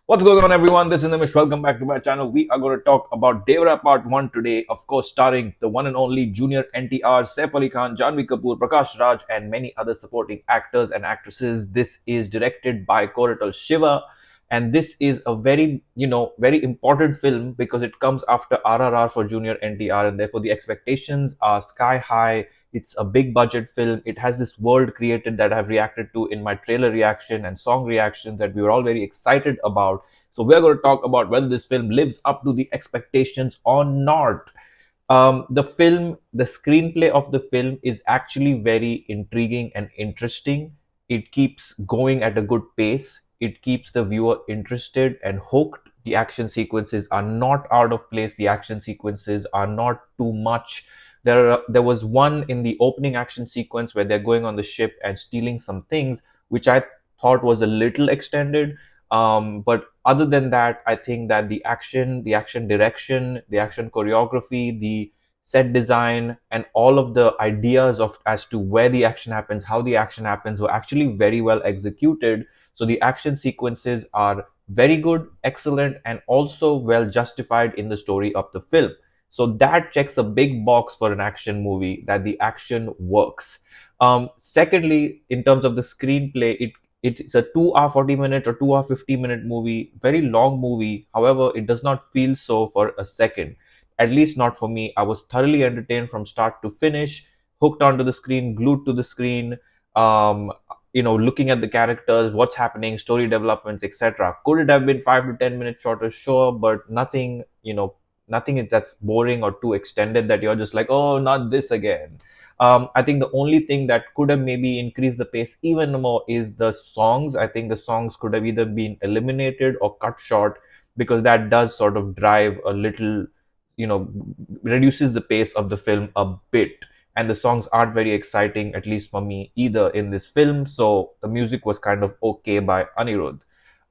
What's going on, everyone? This is Nimish. Welcome back to my channel. We are going to talk about Devara Part 1 today, of course, starring the one and only Junior NTR, Saif Ali Khan, Janhvi Kapoor, Prakash Raj, and many other supporting actors and actresses. This is directed by Koratala Siva, and this is a very important film because it comes after RRR for Junior NTR, and therefore the expectations are sky high. It's a big budget film. It has this world created that I've reacted to in my trailer reaction and song reactions that we were all very excited about. So we're going to talk about whether this film lives up to the expectations or not. The screenplay of the film is actually very intriguing and interesting. It keeps going at a good pace. It keeps the viewer interested and hooked. The action sequences are not out of place. The action sequences are not too much. There was one in the opening action sequence where they're going on the ship and stealing some things, which I thought was a little extended. But other than that, I think that the action direction, the action choreography, the set design, and all of the ideas of as to where the action happens, how the action happens, were actually very well executed. So the action sequences are very good, excellent, and also well justified in the story of the film. So that checks a big box for an action movie, that the action works. Secondly, in terms of the screenplay, it's a 2 hour 40 minute or 2 hour 50-minute movie, very long movie. However, it does not feel so for a second, at least not for me. I was thoroughly entertained from start to finish, hooked onto the screen, glued to the screen. Looking at the characters, what's happening, story developments, etc. Could it have been 5 to 10 minutes shorter? Sure, but nothing is that's boring or too extended that you're just like, oh, not this again. I think the only thing that could have maybe increased the pace even more is the songs. I think the songs could have either been eliminated or cut short, because that does sort of drive a little, you know, reduces the pace of the film a bit. And the songs aren't very exciting, at least for me, either in this film. So the music was kind of okay by Anirudh.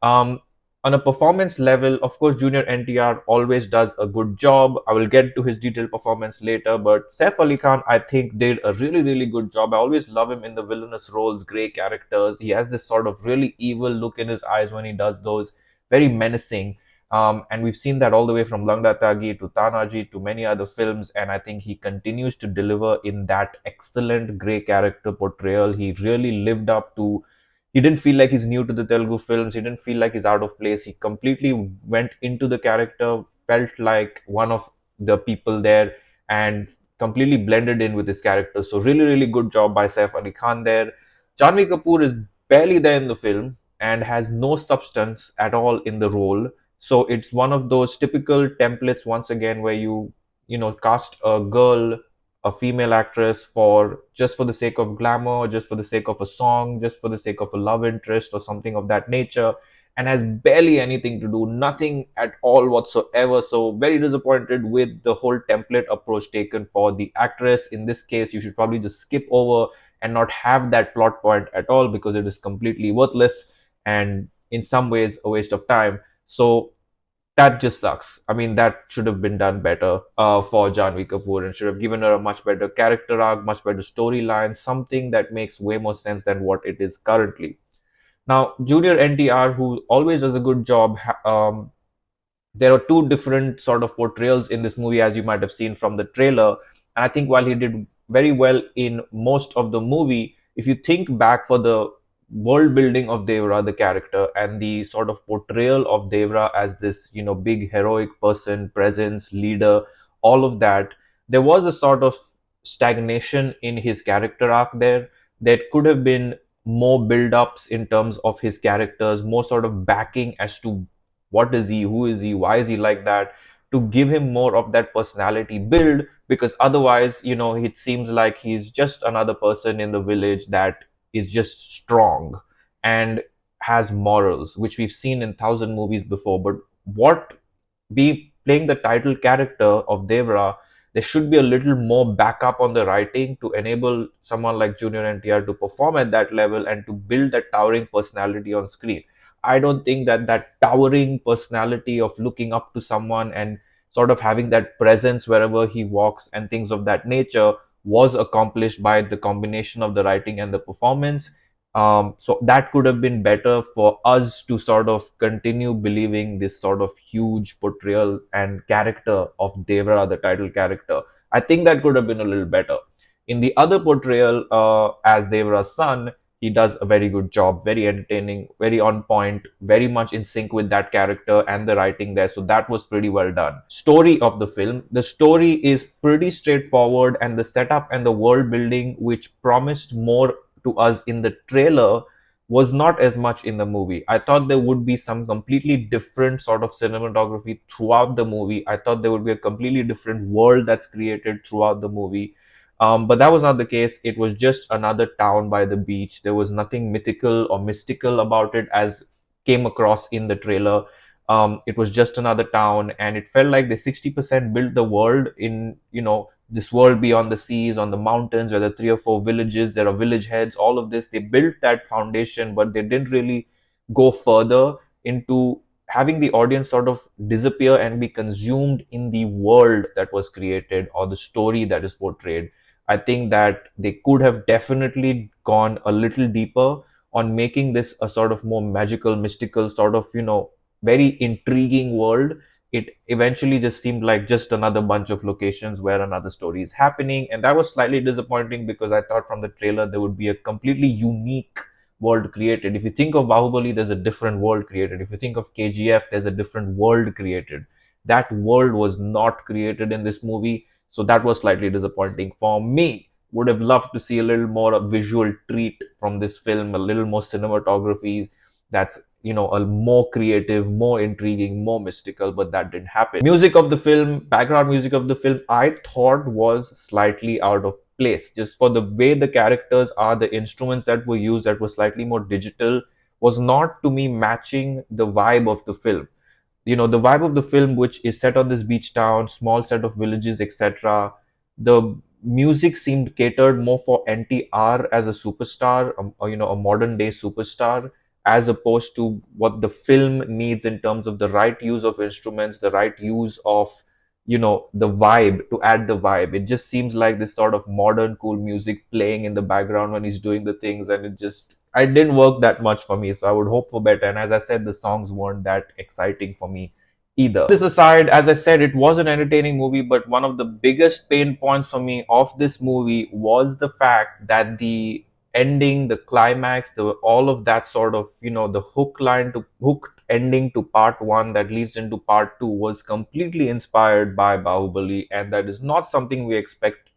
Um, on a performance level, of course, Junior NTR always does a good job. I will get to his detailed performance later, but Saif Ali Khan, I think, did a really, really good job. I always love him in the villainous roles, grey characters. He has this sort of really evil look in his eyes when he does those, very menacing. And we've seen that all the way from Langda Tagi to Tanaji to many other films. And I think he continues to deliver in that excellent grey character portrayal. He really lived up to. He didn't feel like he's new to the Telugu films. He didn't feel like he's out of place. He completely went into the character, felt like one of the people there, and completely blended in with his character. So really, really good job by Saif Ali Khan there. Janhvi Kapoor is barely there in the film and has no substance at all in the role. So it's one of those typical templates once again where you cast a girl, a female actress, for just for the sake of glamour, just for the sake of a song, just for the sake of a love interest or something of that nature, and has barely anything to do, nothing at all whatsoever. So very disappointed with the whole template approach taken for the actress. In this case, you should probably just skip over and not have that plot point at all, because it is completely worthless and in some ways a waste of time. So that just sucks. I mean, that should have been done better for Janhvi Kapoor, and should have given her a much better character arc, much better storyline, something that makes way more sense than what it is currently. Now, Junior NTR, who always does a good job, there are two different sort of portrayals in this movie, as you might have seen from the trailer. And I think while he did very well in most of the movie, if you think back for the world building of Devara, the character, and the sort of portrayal of Devara as this, big heroic person, presence, leader, all of that, there was a sort of stagnation in his character arc there. There could have been more build ups in terms of his characters, more sort of backing as to what is he, who is he, why is he like that, to give him more of that personality build. Because otherwise, it seems like he's just another person in the village that is just strong and has morals, which we've seen in thousand movies before. But what be playing the title character of Devra, there should be a little more backup on the writing to enable someone like Junior NTR to perform at that level and to build that towering personality on screen. I don't think that that towering personality of looking up to someone and sort of having that presence wherever he walks and things of that nature was accomplished by the combination of the writing and the performance. So that could have been better for us to sort of continue believing this sort of huge portrayal and character of Devara, the title character. I think that could have been a little better. In the other portrayal, as Devara's son, he does a very good job, very entertaining, very on point, very much in sync with that character and the writing there. So that was pretty well done. Story of the film. The story is pretty straightforward, and the setup and the world building, which promised more to us in the trailer, was not as much in the movie. I thought there would be some completely different sort of cinematography throughout the movie. I thought there would be a completely different world that's created throughout the movie. But that was not the case. It was just another town by the beach. There was nothing mythical or mystical about it as came across in the trailer. It was just another town, and it felt like they 60% built the world in, this world beyond the seas, on the mountains, where there are three or four villages, there are village heads, all of this. They built that foundation, but they didn't really go further into having the audience sort of disappear and be consumed in the world that was created or the story that is portrayed. I think that they could have definitely gone a little deeper on making this a sort of more magical, mystical, sort of, very intriguing world. It eventually just seemed like just another bunch of locations where another story is happening. And that was slightly disappointing because I thought from the trailer there would be a completely unique world created. If you think of Bahubali, there's a different world created. If you think of KGF, there's a different world created. That world was not created in this movie. So that was slightly disappointing for me. Would have loved to see a little more a visual treat from this film, a little more cinematographies that's, a more creative, more intriguing, more mystical, but that didn't happen. Music of the film, background music of the film, I thought was slightly out of place, just for the way the characters are. The instruments that were used that were slightly more digital was not, to me, matching the vibe of the film. The vibe of the film, which is set on this beach town, small set of villages, etc. The music seemed catered more for NTR as a superstar, or, a modern day superstar, as opposed to what the film needs in terms of the right use of instruments, the right use of, the vibe, to add the vibe. It just seems like this sort of modern cool music playing in the background when he's doing the things, and I didn't work that much for me. So I would hope for better. And as I said, the songs weren't that exciting for me either. This aside, as I said, it was an entertaining movie, but one of the biggest pain points for me of this movie was the fact that the ending, the climax, all of that sort of, the hooked ending to part one that leads into part two was completely inspired by Bahubali, and that is not something we expect.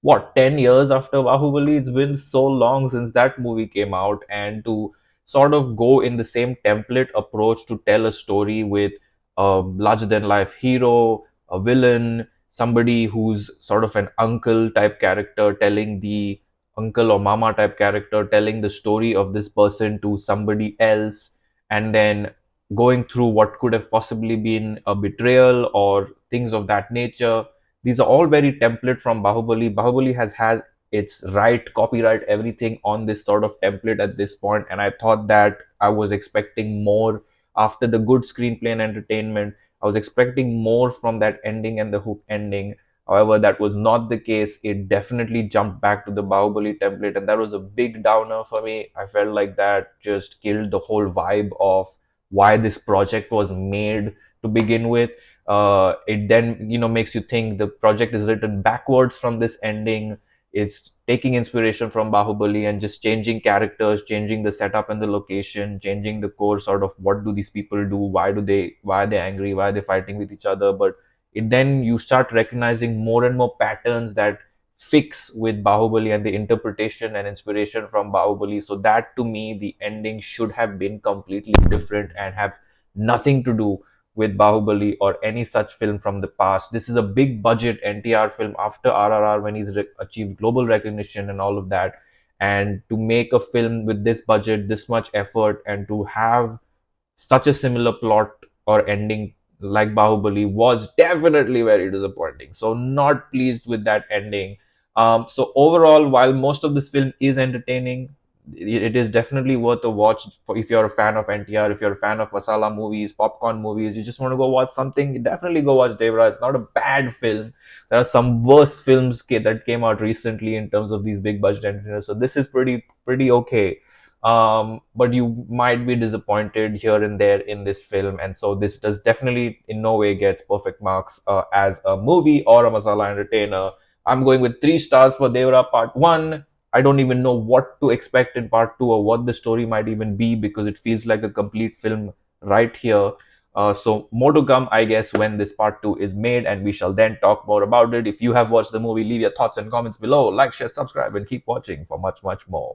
What, 10 years after Bahubali? It's been so long since that movie came out, and to sort of go in the same template approach to tell a story with a larger than life hero, a villain, somebody who's sort of an uncle type character telling the uncle or mama type character telling the story of this person to somebody else, and then going through what could have possibly been a betrayal or things of that nature. These are all very template from Bahubali. Bahubali has its right copyright everything on this sort of template at this point, and I thought that I was expecting more after the good screenplay and entertainment. I was expecting more from that ending and the hook ending. However, that was not the case. It definitely jumped back to the Bahubali template, and that was a big downer for me. I felt like that just killed the whole vibe of why this project was made to begin with. It then, makes you think the project is written backwards from this ending. It's taking inspiration from Bahubali and just changing characters, changing the setup and the location, changing the core sort of what do these people do, why are they angry, why are they fighting with each other. But then you start recognizing more and more patterns that fix with Bahubali and the interpretation and inspiration from Bahubali. So that, to me, the ending should have been completely different and have nothing to do with Bahubali or any such film from the past. This is a big budget NTR film after RRR, when he's achieved global recognition and all of that. And to make a film with this budget, this much effort, and to have such a similar plot or ending like Bahubali was definitely very disappointing. So not pleased with that ending. So overall, while most of this film is entertaining, it is definitely worth a watch for if you're a fan of NTR, if you're a fan of masala movies, popcorn movies, you just want to go watch something, definitely go watch Devara. It's not a bad film. There are some worse films that came out recently in terms of these big budget entertainers. So this is pretty okay. but you might be disappointed here and there in this film, and so this does definitely in no way gets perfect marks as a movie or a masala entertainer. I'm going with 3 stars for Devara Part 1. I don't even know what to expect in Part 2 or what the story might even be, because it feels like a complete film right here. So more to come, I guess, when this Part 2 is made, and we shall then talk more about it. If you have watched the movie, leave your thoughts and comments below. Like, share, subscribe, and keep watching for much, much more.